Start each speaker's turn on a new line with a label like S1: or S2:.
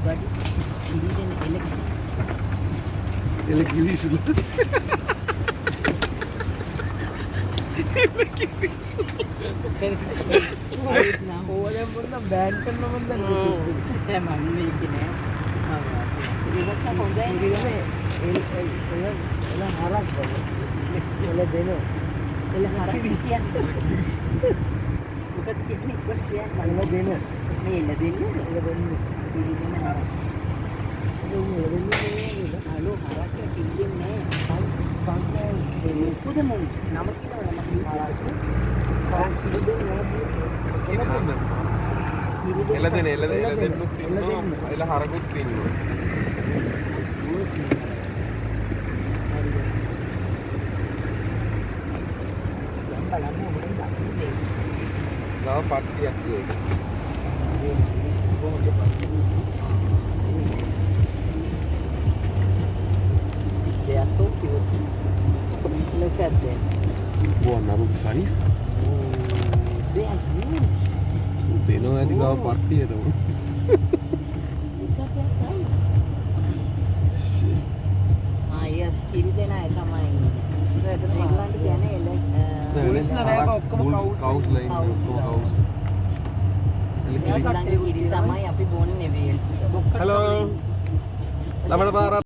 S1: Body ඉරිදෙන
S2: එලකිවිසුල
S1: ඕලෙන් පොඩ්ඩක් බෑන් කරන්න මන් දැන් මම මේකේ නෑ ඉරිදක් හොඳයි ඉරිදේ එල හරක් බල එල දෙන එල හරක් විසියක් මොකද කියන්නේ ඉක්වල කියන්නේ එල දෙන මේ එල දෙන්නේ ඉරිදෙන හරක් හලෝ හරක් කිව්වේ නෑ පුදුම නම කියලා මම
S2: එලදෙන එලදෙන්නුත් ඉන්නවා එල හරකුත් ඉන්නවා තව පට්ටියක් ඒක
S1: They are so cute. Look at them.
S2: Wow, naruk size.
S1: They are huge.
S2: දෙනවා ඇති ගාව පට්ටියටම.
S1: Look at their size. Yes, කිරි දෙන අය තමයි. ඒක ඒගොල්ලන්ට කියන්නේ
S2: කවුස් ලයින් කවුස්.
S1: ඒගොල්ලන්ගේ කිරි තමයි අපි බොන්නේ වේල්ස්.
S2: Hello. ළමන පාරක්